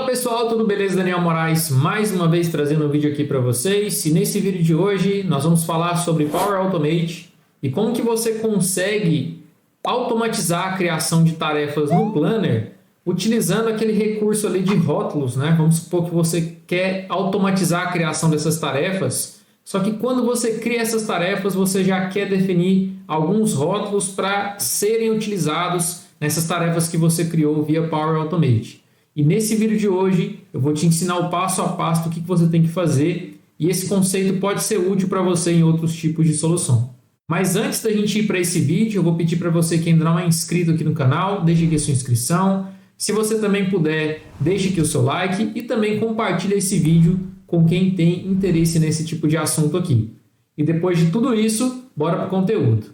Fala pessoal, tudo beleza? Daniel Moraes mais uma vez trazendo um vídeo aqui para vocês. E nesse vídeo de hoje nós vamos falar sobre Power Automate e como que você consegue automatizar a criação de tarefas no Planner utilizando aquele recurso ali de rótulos, né? Vamos supor que você quer automatizar a criação dessas tarefas, só que quando você cria essas tarefas você já quer definir alguns rótulos para serem utilizados nessas tarefas que você criou via Power Automate. E nesse vídeo de hoje eu vou te ensinar o passo a passo do que você tem que fazer e esse conceito pode ser útil para você em outros tipos de solução. Mas antes da gente ir para esse vídeo, eu vou pedir para você que ainda não é inscrito aqui no canal, deixe aqui a sua inscrição. Se você também puder, deixe aqui o seu like e também compartilhe esse vídeo com quem tem interesse nesse tipo de assunto aqui. E depois de tudo isso, bora para o conteúdo.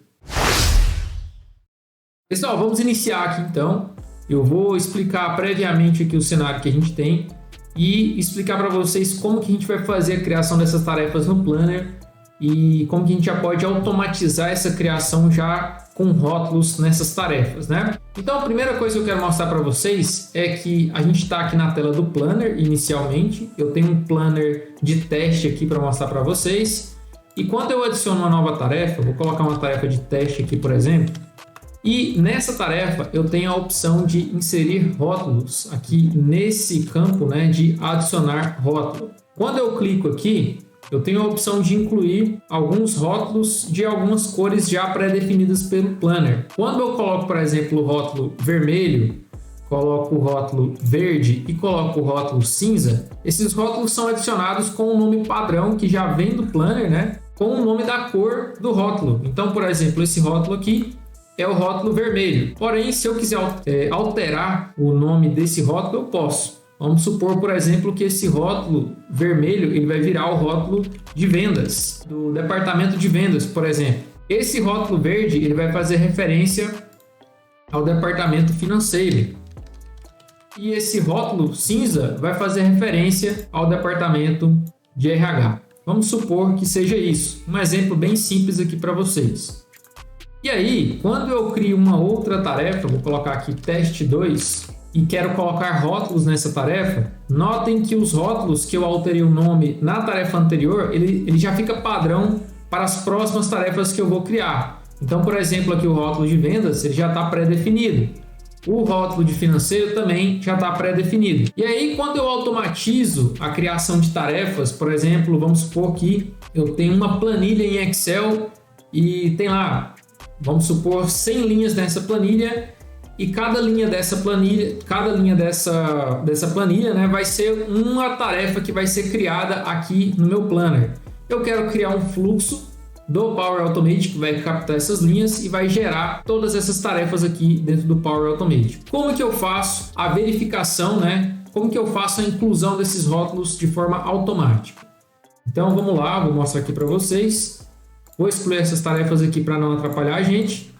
Pessoal, vamos iniciar aqui então. Eu vou explicar previamente aqui o cenário que a gente tem e explicar para vocês como que a gente vai fazer a criação dessas tarefas no Planner e como que a gente já pode automatizar essa criação já com rótulos nessas tarefas, né? Então a primeira coisa que eu quero mostrar para vocês é que a gente está aqui na tela do Planner inicialmente. Eu tenho um Planner de teste aqui para mostrar para vocês e quando eu adiciono uma nova tarefa, vou colocar uma tarefa de teste aqui, por exemplo. E nessa tarefa eu tenho a opção de inserir rótulos aqui nesse campo, né, de adicionar rótulo. Quando eu clico aqui, eu tenho a opção de incluir alguns rótulos de algumas cores já pré-definidas pelo Planner. Quando eu coloco, por exemplo, o rótulo vermelho, coloco o rótulo verde e coloco o rótulo cinza, esses rótulos são adicionados com o nome padrão que já vem do Planner, né, com o nome da cor do rótulo. Então, por exemplo, esse rótulo aqui é o rótulo vermelho. Porém, se eu quiser alterar o nome desse rótulo, eu posso. Vamos supor, por exemplo, que esse rótulo vermelho ele vai virar o rótulo de vendas, do departamento de vendas, por exemplo. Esse rótulo verde ele vai fazer referência ao departamento financeiro. E esse rótulo cinza vai fazer referência ao departamento de RH. Vamos supor que seja isso. Um exemplo bem simples aqui para vocês. E aí, quando eu crio uma outra tarefa, vou colocar aqui teste 2 e quero colocar rótulos nessa tarefa, notem que os rótulos que eu alterei o nome na tarefa anterior, ele já fica padrão para as próximas tarefas que eu vou criar. Então, por exemplo, aqui o rótulo de vendas, ele já está pré-definido. O rótulo de financeiro também já está pré-definido. E aí, quando eu automatizo a criação de tarefas, por exemplo, vamos supor que eu tenho uma planilha em Excel e tem lá, vamos supor, 100 linhas nessa planilha e cada linha dessa planilha, né, vai ser uma tarefa que vai ser criada aqui no meu Planner. Eu quero criar um fluxo do Power Automate que vai captar essas linhas e vai gerar todas essas tarefas aqui dentro do Power Automate. Como que eu faço a verificação, né? Como que eu faço a inclusão desses rótulos de forma automática? Então vamos lá, vou mostrar aqui para vocês. Vou excluir essas tarefas aqui para não atrapalhar a gente.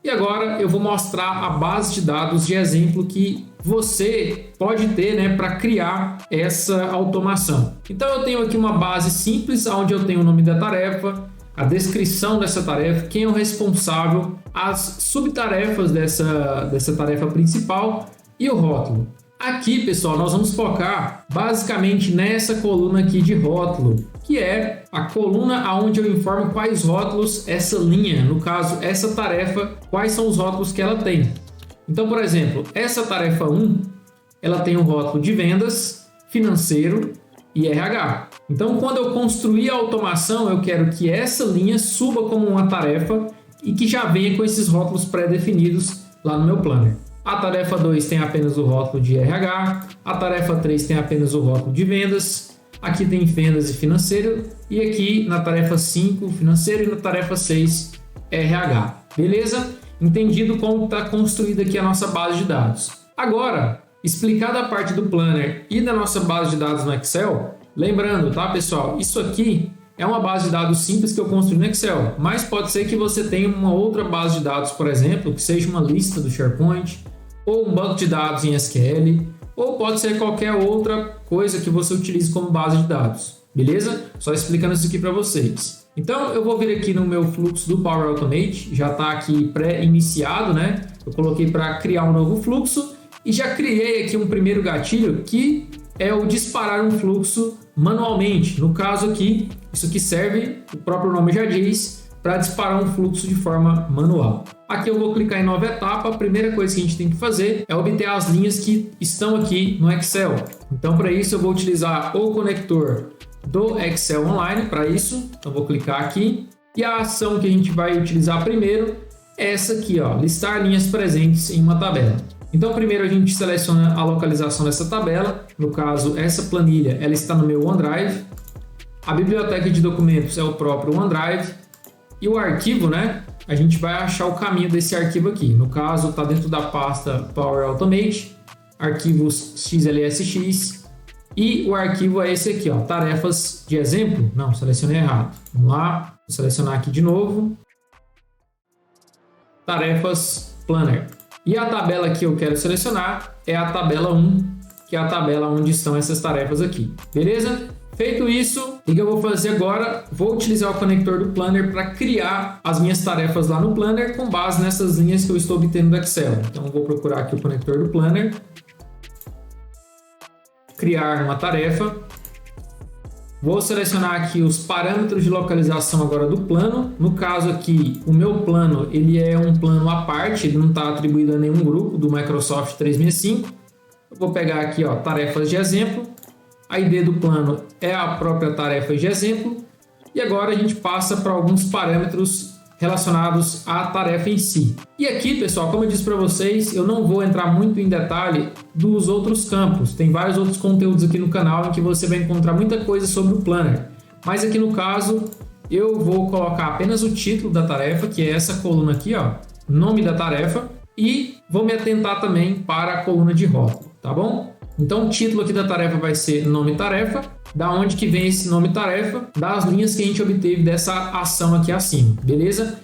E agora eu vou mostrar a base de dados de exemplo que você pode ter, né, para criar essa automação. Então eu tenho aqui uma base simples, onde eu tenho o nome da tarefa, a descrição dessa tarefa, quem é o responsável, as subtarefas dessa tarefa principal e o rótulo. Aqui, pessoal, nós vamos focar basicamente nessa coluna aqui de rótulo, que é a coluna onde eu informo quais rótulos essa linha, no caso, essa tarefa, quais são os rótulos que ela tem. Então, por exemplo, essa tarefa 1, ela tem um rótulo de vendas, financeiro e RH. Então, quando eu construir a automação, eu quero que essa linha suba como uma tarefa e que já venha com esses rótulos pré-definidos lá no meu Planner. A tarefa 2 tem apenas o rótulo de RH, a tarefa 3 tem apenas o rótulo de vendas, aqui tem vendas e financeiro, e aqui na tarefa 5, financeiro, e na tarefa 6, RH. Beleza? Entendido como está construída aqui a nossa base de dados. Agora, explicada a parte do Planner e da nossa base de dados no Excel, lembrando, tá, pessoal? Isso aqui é uma base de dados simples que eu construí no Excel, mas pode ser que você tenha uma outra base de dados, por exemplo, que seja uma lista do SharePoint, ou um banco de dados em SQL, ou pode ser qualquer outra coisa que você utilize como base de dados, beleza? Só explicando isso aqui para vocês. Então eu vou vir aqui no meu fluxo do Power Automate, já está aqui pré-iniciado, né? Eu coloquei para criar um novo fluxo e já criei aqui um primeiro gatilho que é o disparar um fluxo manualmente. No caso aqui, isso aqui serve, o próprio nome já diz, para disparar um fluxo de forma manual. Aqui eu vou clicar em nova etapa. A primeira coisa que a gente tem que fazer é obter as linhas que estão aqui no Excel. Então, para isso eu vou utilizar o conector do Excel Online para isso. Então, vou clicar aqui e a ação que a gente vai utilizar primeiro é essa aqui, ó, listar linhas presentes em uma tabela. Então, primeiro a gente seleciona a localização dessa tabela. No caso, essa planilha ela está no meu OneDrive. A biblioteca de documentos é o próprio OneDrive. E o arquivo, né? A gente vai achar o caminho desse arquivo aqui. No caso, está dentro da pasta Power Automate, arquivos XLSX. E o arquivo é esse aqui, ó, tarefas de exemplo. Não, selecionei errado. Vamos lá, vou selecionar aqui de novo. Tarefas Planner. E a tabela que eu quero selecionar é a tabela 1, que é a tabela onde estão essas tarefas aqui. Beleza? Feito isso, o que eu vou fazer agora? Vou utilizar o conector do Planner para criar as minhas tarefas lá no Planner com base nessas linhas que eu estou obtendo do Excel. Então, eu vou procurar aqui o conector do Planner. Criar uma tarefa. Vou selecionar aqui os parâmetros de localização agora do plano. No caso aqui, o meu plano ele é um plano à parte, ele não está atribuído a nenhum grupo do Microsoft 365. Eu vou pegar aqui, ó, tarefas de exemplo. A ID do plano é a própria tarefa de exemplo. E agora a gente passa para alguns parâmetros relacionados à tarefa em si. E aqui, pessoal, como eu disse para vocês, eu não vou entrar muito em detalhe dos outros campos. Tem vários outros conteúdos aqui no canal em que você vai encontrar muita coisa sobre o Planner. Mas aqui no caso, eu vou colocar apenas o título da tarefa, que é essa coluna aqui, ó, nome da tarefa, e vou me atentar também para a coluna de rótulo, tá bom? Então, o título aqui da tarefa vai ser nome tarefa. Da onde que vem esse nome tarefa? Das linhas que a gente obteve dessa ação aqui acima, beleza?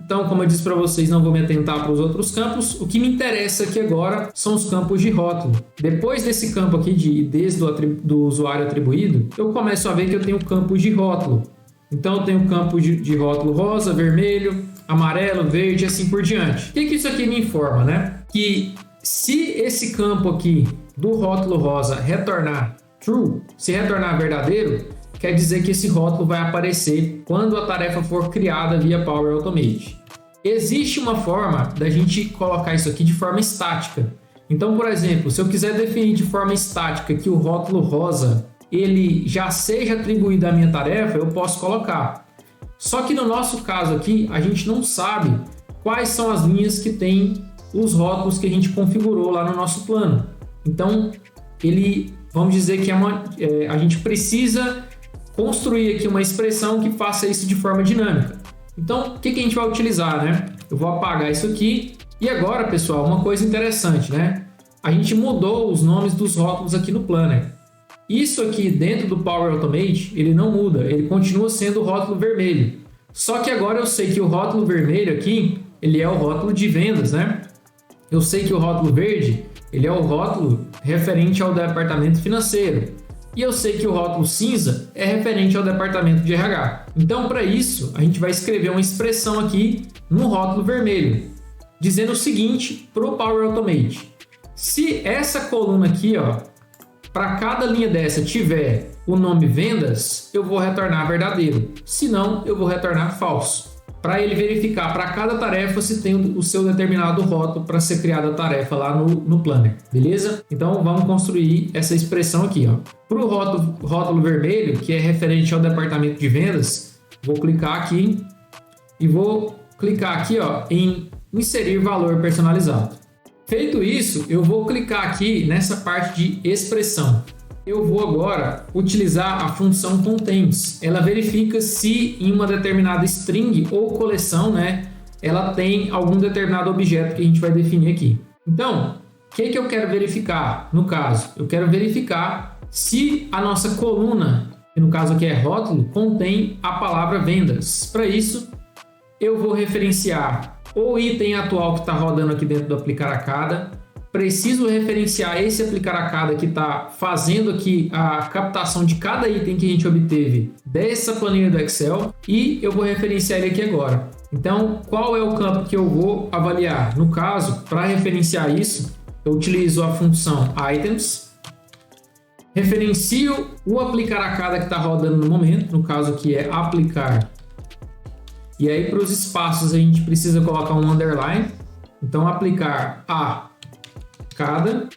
Então, como eu disse para vocês, não vou me atentar para os outros campos. O que me interessa aqui agora são os campos de rótulo. Depois desse campo aqui de IDs do usuário atribuído, eu começo a ver que eu tenho campos de rótulo. Então, eu tenho campo de rótulo rosa, vermelho, amarelo, verde e assim por diante. O que isso aqui me informa, né? Que se esse campo aqui do rótulo rosa retornar true, se retornar verdadeiro, quer dizer que esse rótulo vai aparecer quando a tarefa for criada via Power Automate. Existe uma forma da gente colocar isso aqui de forma estática. Então, por exemplo, se eu quiser definir de forma estática que o rótulo rosa ele já seja atribuído à minha tarefa, eu posso colocar. Só que no nosso caso aqui, a gente não sabe quais são as linhas que tem os rótulos que a gente configurou lá no nosso plano. Então, vamos dizer que a gente precisa construir aqui uma expressão que faça isso de forma dinâmica. Então, o que a gente vai utilizar, né? Eu vou apagar isso aqui. E agora, pessoal, uma coisa interessante, né? A gente mudou os nomes dos rótulos aqui no Planner. Isso aqui dentro do Power Automate, ele não muda, ele continua sendo o rótulo vermelho. Só que agora eu sei que o rótulo vermelho aqui, ele é o rótulo de vendas, né? Eu sei que o rótulo verde, ele é o rótulo referente ao departamento financeiro. E eu sei que o rótulo cinza é referente ao departamento de RH. Então, para isso, a gente vai escrever uma expressão aqui no rótulo vermelho, dizendo o seguinte para o Power Automate. Se essa coluna aqui, ó, para cada linha dessa tiver o nome vendas, eu vou retornar verdadeiro. Se não, eu vou retornar falso. Para ele verificar para cada tarefa se tem o seu determinado rótulo para ser criada a tarefa lá no Planner, beleza? Então vamos construir essa expressão aqui, ó. Para o rótulo vermelho, que é referente ao departamento de vendas, vou clicar aqui e vou clicar aqui, ó, em inserir valor personalizado. Feito isso, eu vou clicar aqui nessa parte de expressão. Eu vou agora utilizar a função contains. Ela verifica se em uma determinada string ou coleção, né, ela tem algum determinado objeto que a gente vai definir aqui. Então, o que eu quero verificar? No caso, eu quero verificar se a nossa coluna, que no caso aqui é rótulo, contém a palavra vendas. Para isso, eu vou referenciar o item atual que está rodando aqui dentro do aplicar a cada. Preciso referenciar esse aplicar a cada que está fazendo aqui a captação de cada item que a gente obteve dessa planilha do Excel e eu vou referenciar ele aqui agora. Então, qual é o campo que eu vou avaliar? No caso, para referenciar isso, eu utilizo a função items, referencio o aplicar a cada que está rodando no momento, no caso aqui é aplicar. E aí para os espaços a gente precisa colocar um underline, então aplicar a cada.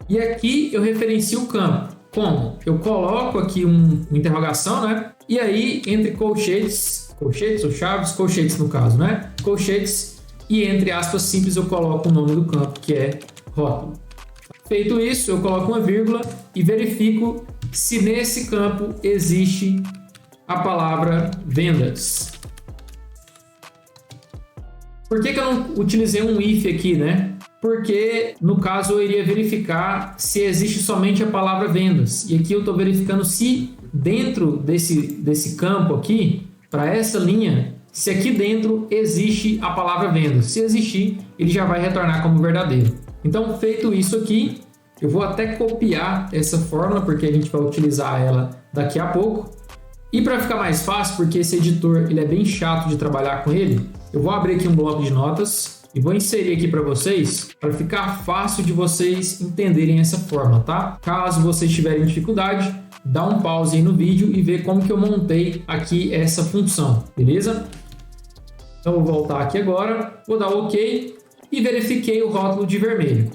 E aqui eu referencio o campo. Como? Eu coloco aqui uma interrogação, né? E aí entre colchetes ou chaves, colchetes no caso, né? Colchetes e entre aspas simples eu coloco o nome do campo, que é rótulo. Feito isso, eu coloco uma vírgula e verifico se nesse campo existe a palavra vendas. Por que eu não utilizei um if aqui, né? Porque no caso eu iria verificar se existe somente a palavra vendas. E aqui eu estou verificando se dentro desse campo aqui, para essa linha, se aqui dentro existe a palavra vendas. Se existir, ele já vai retornar como verdadeiro. Então, feito isso aqui, eu vou até copiar essa fórmula, porque a gente vai utilizar ela daqui a pouco. E para ficar mais fácil, porque esse editor ele é bem chato de trabalhar com ele, eu vou abrir aqui um bloco de notas e vou inserir aqui para vocês, para ficar fácil de vocês entenderem essa forma, tá? Caso vocês tiverem dificuldade, dá um pause aí no vídeo e vê como que eu montei aqui essa função, beleza? Então vou voltar aqui agora, vou dar OK e verifiquei o rótulo de vermelho.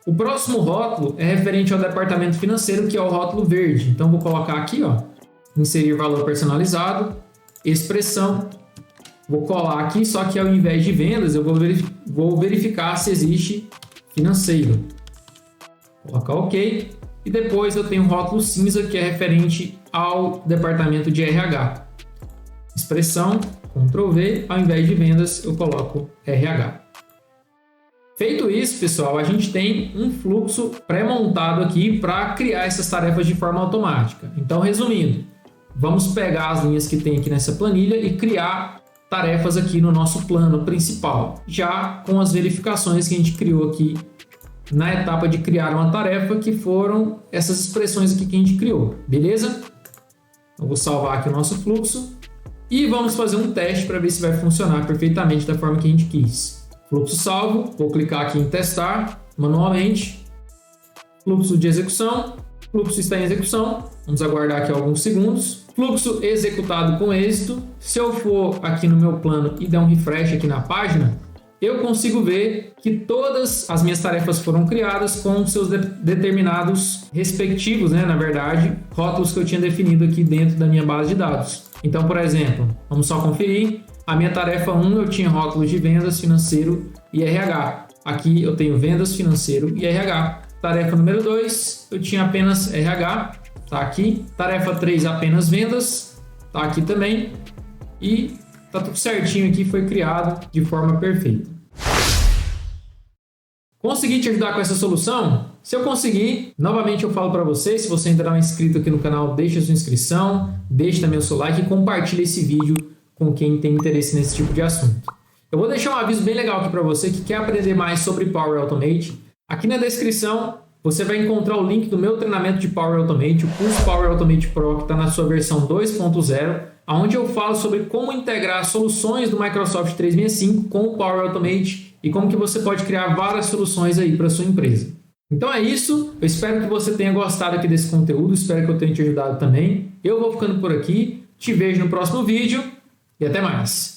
O próximo rótulo é referente ao departamento financeiro, que é o rótulo verde. Então vou colocar aqui, ó, inserir valor personalizado, expressão. Vou colar aqui, só que ao invés de vendas, eu vou verificar se existe financeiro. Vou colocar OK. E depois eu tenho o rótulo cinza, que é referente ao departamento de RH. Expressão, Ctrl V, ao invés de vendas, eu coloco RH. Feito isso, pessoal, a gente tem um fluxo pré-montado aqui para criar essas tarefas de forma automática. Então, resumindo, vamos pegar as linhas que tem aqui nessa planilha e criar tarefas aqui no nosso plano principal, já com as verificações que a gente criou aqui na etapa de criar uma tarefa, que foram essas expressões aqui que a gente criou, beleza? Eu vou salvar aqui o nosso fluxo e vamos fazer um teste para ver se vai funcionar perfeitamente da forma que a gente quis. Fluxo salvo, vou clicar aqui em testar manualmente, fluxo de execução, fluxo está em execução, vamos aguardar aqui alguns segundos. Fluxo executado com êxito. Se eu for aqui no meu plano e der um refresh aqui na página, eu consigo ver que todas as minhas tarefas foram criadas com seus determinados respectivos, né, na verdade, rótulos que eu tinha definido aqui dentro da minha base de dados. Então, por exemplo, vamos só conferir. A minha tarefa 1 eu tinha rótulos de vendas, financeiro e RH. Aqui eu tenho vendas, financeiro e RH. Tarefa número 2, eu tinha apenas RH. Tá aqui. Tarefa 3, apenas vendas. Tá aqui também. E tá tudo certinho aqui, foi criado de forma perfeita. Consegui te ajudar com essa solução? Se eu conseguir, novamente eu falo para você, se você ainda não é inscrito aqui no canal, deixa sua inscrição, deixa também o seu like e compartilha esse vídeo com quem tem interesse nesse tipo de assunto. Eu vou deixar um aviso bem legal aqui para você que quer aprender mais sobre Power Automate. Aqui na descrição você vai encontrar o link do meu treinamento de Power Automate, o curso Power Automate Pro, que está na sua versão 2.0, onde eu falo sobre como integrar soluções do Microsoft 365 com o Power Automate e como que você pode criar várias soluções aí para sua empresa. Então é isso, eu espero que você tenha gostado aqui desse conteúdo, espero que eu tenha te ajudado também. Eu vou ficando por aqui, te vejo no próximo vídeo e até mais!